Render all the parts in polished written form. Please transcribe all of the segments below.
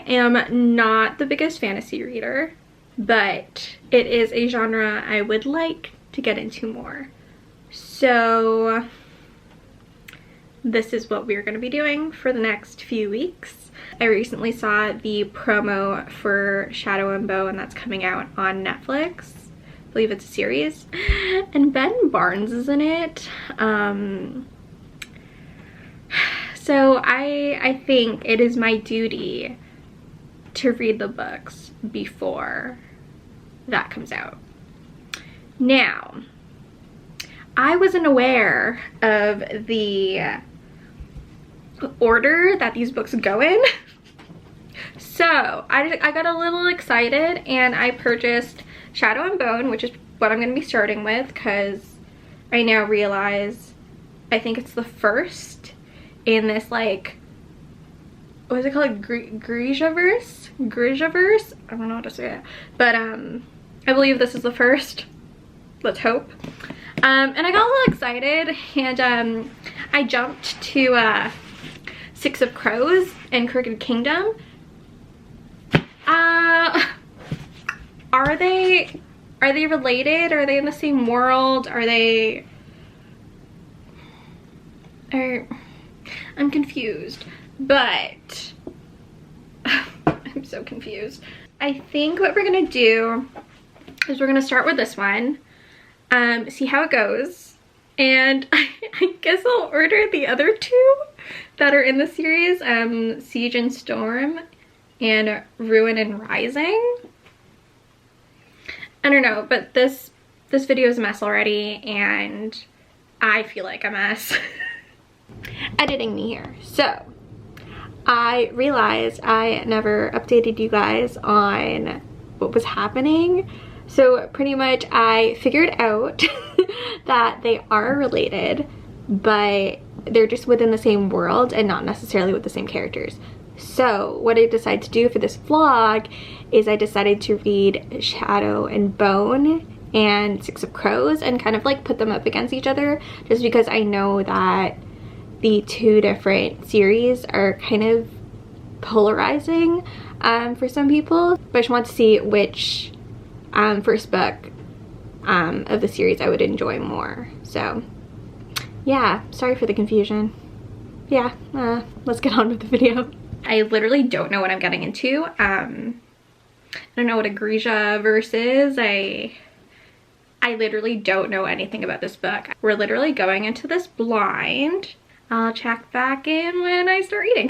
am not the biggest fantasy reader, but it is a genre I would like to get into more. So this is what we're going to be doing for the next few weeks. I recently saw the promo for Shadow and Bone, and that's coming out on Netflix. I believe it's a series, and Ben Barnes is in it. So I think it is my duty to read the books before that comes out. Now, I wasn't aware of the order that these books go in. So I got a little excited and I purchased Shadow and Bone, which is what I'm going to be starting with, because I now realize I think it's the first in this, like, what is it called? Grishaverse? Grishaverse? I don't know how to say it. But I believe this is the first. Let's hope. And I got a little excited, and I jumped to Six of Crows and Crooked Kingdom. Are they related? Are they in the same world? I'm confused, but I'm so confused. I think what we're gonna do is we're gonna start with this one, see how it goes, and I guess I'll order the other two that are in the series, Siege and Storm and Ruin and Rising. I don't know, but this video is a mess already, and I feel like a mess. Editing me here. So I realized I never updated you guys on what was happening. So pretty much I figured out that they are related, but they're just within the same world and not necessarily with the same characters. So what I decided to do for this vlog is I decided to read Shadow and Bone and Six of Crows and kind of like put them up against each other, just because I know that the two different series are kind of polarizing for some people, but I just want to see which first book of the series I would enjoy more. So yeah, sorry for the confusion. Yeah, let's get on with the video. I literally don't know what I'm getting into. I don't know what a Grishaverse is. I literally don't know anything about this book. We're literally going into this blind. I'll check back in when I start reading.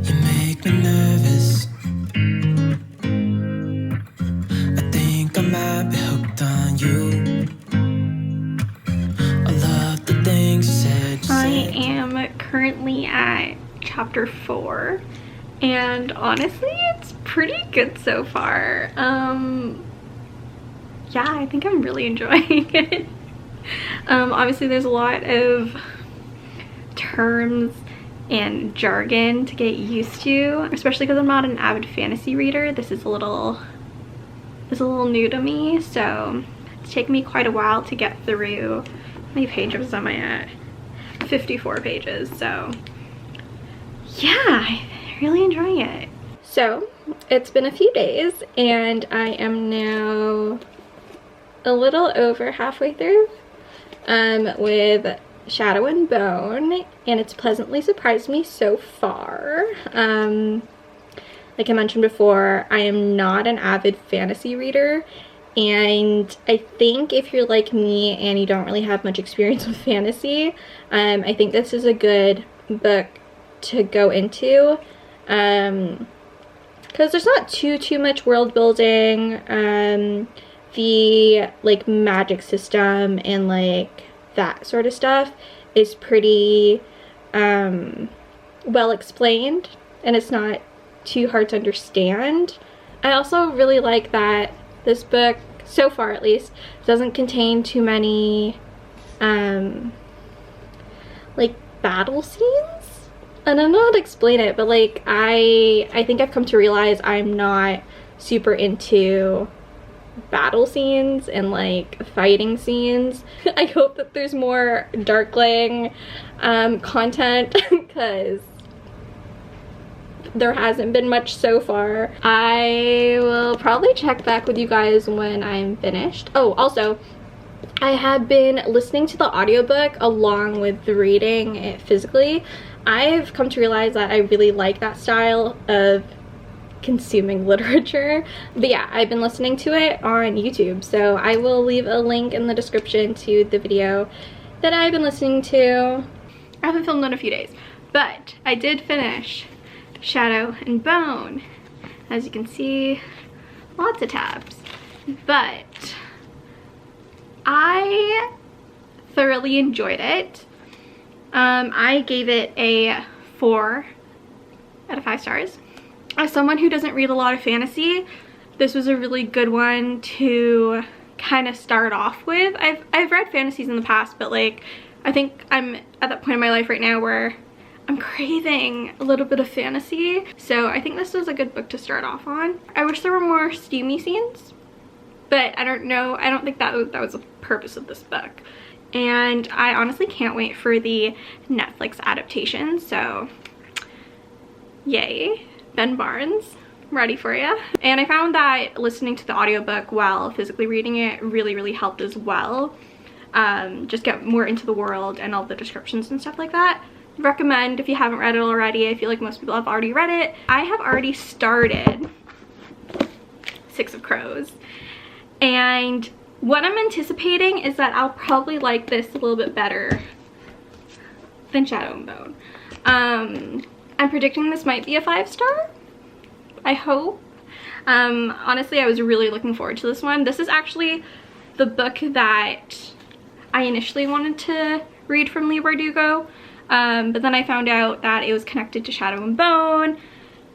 You make me nervous. I think I might be hooked on you. I love the things you said. I am currently at chapter 4. And honestly, it's pretty good so far. Yeah, I think I'm really enjoying it. Obviously there's a lot of terms and jargon to get used to, especially because I'm not an avid fantasy reader. This is a little new to me, so it's taken me quite a while to get through. How many pages am I at? 54 pages, so yeah, really enjoying it. So it's been a few days and I am now a little over halfway through with Shadow and Bone, and it's pleasantly surprised me so far. Like I mentioned before, I am not an avid fantasy reader, and I think if you're like me and you don't really have much experience with fantasy, I think this is a good book to go into, because there's not too much world building. The like magic system and like that sort of stuff is pretty well explained, and it's not too hard to understand. I also really like that this book, so far at least, doesn't contain too many like battle scenes. And I don't know how to explain it, but like I think I've come to realize I'm not super into battle scenes and like fighting scenes. I hope that there's more Darkling content because there hasn't been much so far. I will probably check back with you guys when I'm finished. Oh, also, I have been listening to the audiobook along with reading it physically. I've come to realize that I really like that style of consuming literature. But yeah, I've been listening to it on YouTube, so I will leave a link in the description to the video that I've been listening to. I haven't filmed in a few days, but I did finish Shadow and Bone. As you can see, lots of tabs. But I thoroughly enjoyed it. I gave it a 4 out of 5 stars. As someone who doesn't read a lot of fantasy, this was a really good one to kind of start off with. I've read fantasies in the past, but like I think I'm at that point in my life right now where I'm craving a little bit of fantasy. So I think this was a good book to start off on. I wish there were more steamy scenes, but I don't know. I don't think that was the purpose of this book. And I honestly can't wait for the Netflix adaptation. So yay, Ben Barnes, I'm ready for you. And I found that listening to the audiobook while physically reading it really helped as well. Just get more into the world and all the descriptions and stuff like that. Recommend if you haven't read it already. I feel like most people have already read it. I have already started Six of Crows, and what I'm anticipating is that I'll probably like this a little bit better than Shadow and Bone. I'm predicting this might be a 5-star. I hope. Honestly, I was really looking forward to this one. This is actually the book that I initially wanted to read from Leigh Bardugo, but then I found out that it was connected to Shadow and Bone,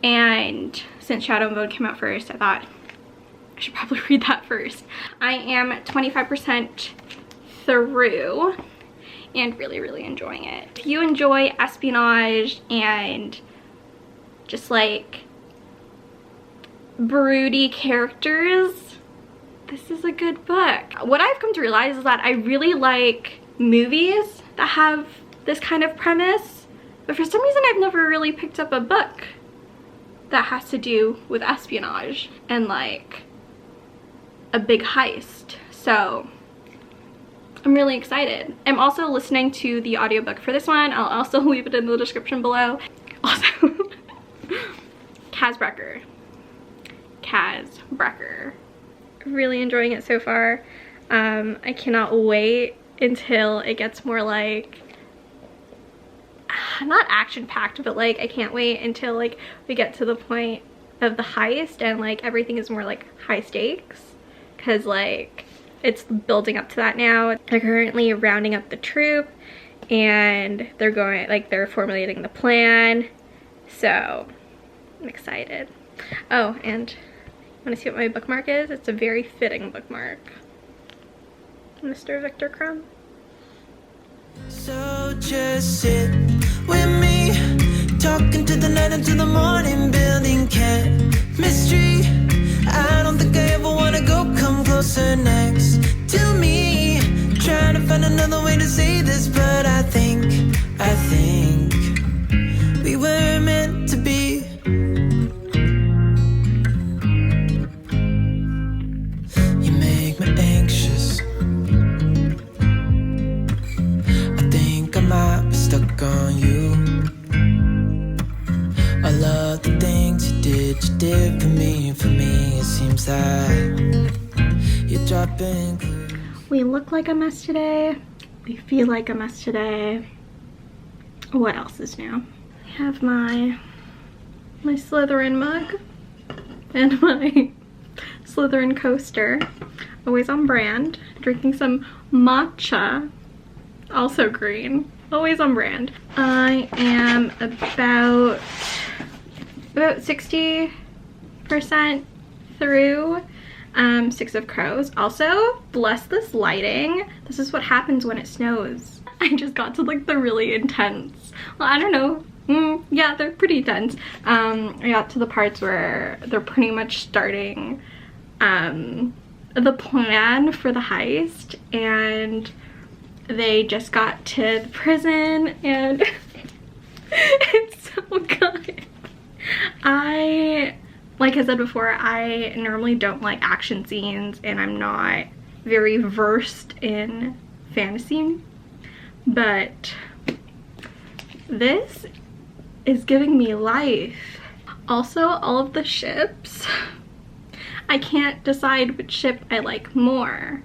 and since Shadow and Bone came out first, I thought I should probably read that first. I am 25% through and really enjoying it. If you enjoy espionage and just like broody characters, this is a good book. What I've come to realize is that I really like movies that have this kind of premise, but for some reason I've never really picked up a book that has to do with espionage and like a big heist. So I'm really excited. I'm also listening to the audiobook for this one. I'll also leave it in the description below. Also, Kaz Brecker. Really enjoying it so far. I cannot wait until it gets more like, not action-packed, but like I can't wait until like we get to the point of the heist and like everything is more like high stakes, because like it's building up to that now. They're currently rounding up the troop and they're going, like they're formulating the plan. So I'm excited. Oh, and want to see what my bookmark is? It's a very fitting bookmark. Mr. Victor Crumb. So just sit with me, talking to the night until the morning, building chemistry. I don't think I ever wanna go come closer next to me, trying to find another way to say this, but I think we were meant to be. You make me anxious. I think I might be stuck on you. I love the things you did for me. It seems that you're dropping. We look like a mess today. We feel like a mess today. What else is new? I have my Slytherin mug and my Slytherin coaster. Always on brand. Drinking some matcha. Also green. Always on brand. I am about 60% through Six of Crows. Also, bless this lighting. This is what happens when it snows. I just got to like the really intense, well, I don't know, yeah, they're pretty intense. I got to the parts where they're pretty much starting a the plan for the heist, and they just got to the prison, and it's so good. Like I said before, I normally don't like action scenes, and I'm not very versed in fantasy, but this is giving me life. Also, all of the ships, I can't decide which ship I like more.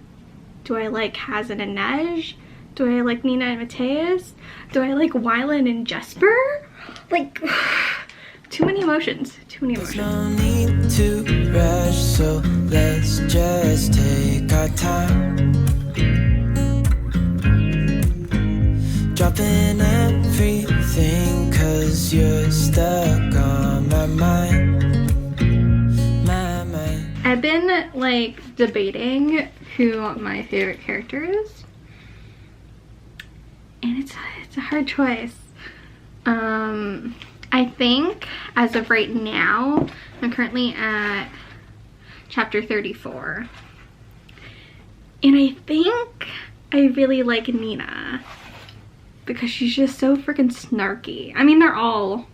Do I like Hazan and Nej? Do I like Nina and Mateus? Do I like Wylan and Jesper? Like, too many emotions. Too many emotions. No need to rush, so let's just take our time. Dropping everything, cause you're stuck on my mind. My mind. I've been like debating who my favorite character is, and it's a hard choice. I think as of right now, I'm currently at chapter 34, and I think I really like Nina because she's just so freaking snarky. I mean, they're all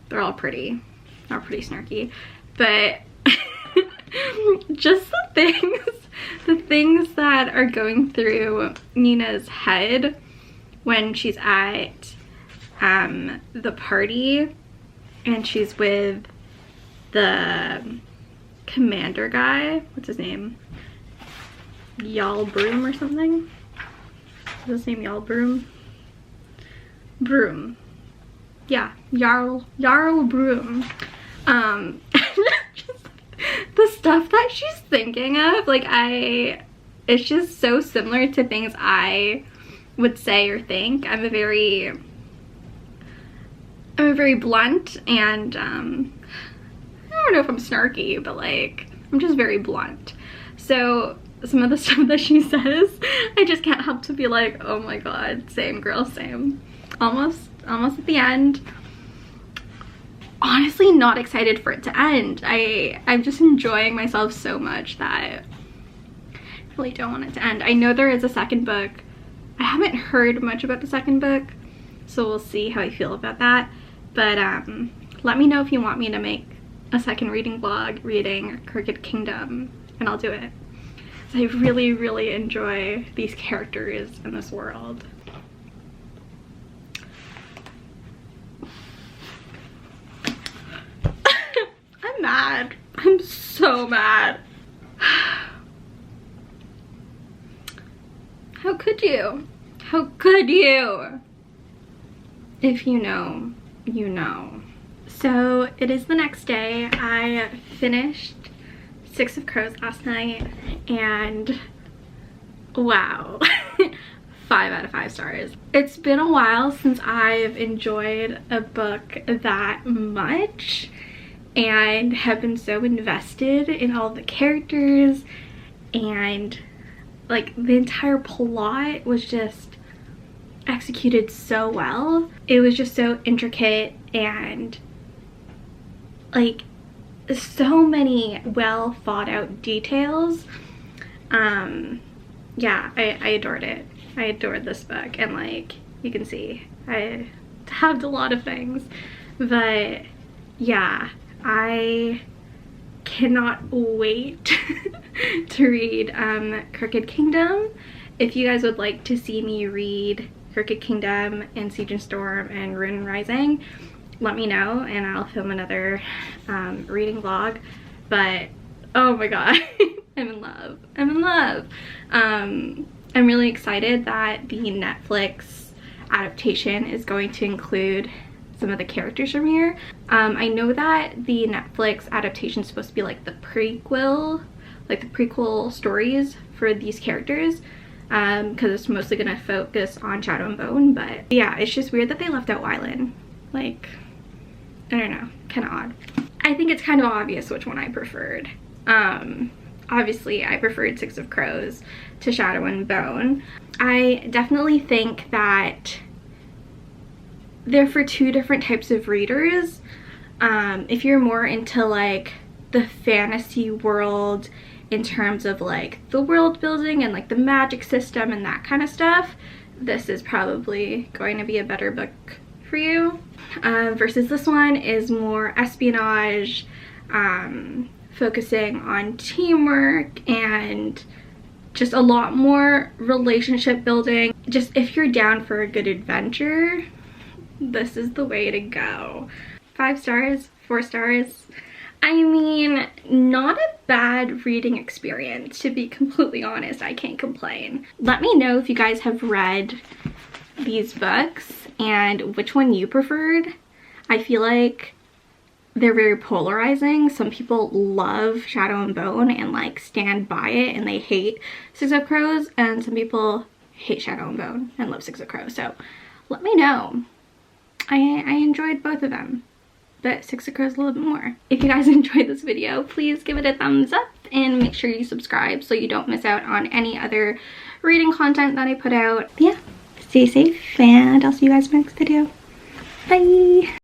pretty snarky, but just the things that are going through Nina's head when she's at the party and she's with the commander guy. What's his name? Jarl Broom or something? Is his name Jarl Broom? Broom. Yeah, Jarl Broom. Just the stuff that she's thinking of, like, it's just so similar to things I would say or think. I'm a very blunt, and I don't know if I'm snarky, but like, I'm just very blunt. So some of the stuff that she says, I just can't help to be like, oh my god, same girl, same. Almost at the end. Honestly, not excited for it to end. I'm just enjoying myself so much that I really don't want it to end. I know there is a second book. I haven't heard much about the second book, so we'll see how I feel about that. But let me know if you want me to make a second reading vlog reading Crooked Kingdom, and I'll do it. So I really, really enjoy these characters in this world. I'm mad. I'm so mad. How could you? How could you? If you know, you know. So it is the next day. I finished 6 of Crows last night, and wow. 5 out of 5 stars. It's been a while since I've enjoyed a book that much and have been so invested in all the characters, and like the entire plot was just executed so well. It was just so intricate, and like so many well thought out details. Yeah, I adored it. I adored this book, and like you can see I tabbed a lot of things, but yeah, I cannot wait to read Crooked Kingdom. If you guys would like to see me read Crooked Kingdom and Siege and Storm and Rune Rising, let me know and I'll film another reading vlog. But oh my god, I'm in love. I'm in love. I'm really excited that the Netflix adaptation is going to include some of the characters from here. I know that the Netflix adaptation is supposed to be like the prequel stories for these characters, because it's mostly gonna focus on Shadow and Bone. But yeah, it's just weird that they left out Wylan. Like, I don't know, kind of odd. I think it's kind of obvious which one I preferred. Obviously I preferred 6 of Crows to Shadow and Bone. I definitely think that they're for 2 different types of readers. If you're more into like the fantasy world in terms of like the world building and like the magic system and that kind of stuff, this is probably going to be a better book for you. Versus this one is more espionage, focusing on teamwork and just a lot more relationship building. Just if you're down for a good adventure, this is the way to go. 5 stars, 4 stars. I mean, not a bad reading experience, to be completely honest. I can't complain. Let me know if you guys have read these books and which one you preferred. I feel like they're very polarizing. Some people love Shadow and Bone and like stand by it, and they hate Six of Crows, and some people hate Shadow and Bone and love Six of Crows. So let me know. I enjoyed both of them, but Six of Crows a little bit more. If you guys enjoyed this video, please give it a thumbs up and make sure you subscribe so you don't miss out on any other reading content that I put out. Yeah, stay safe and I'll see you guys in the next video. Bye!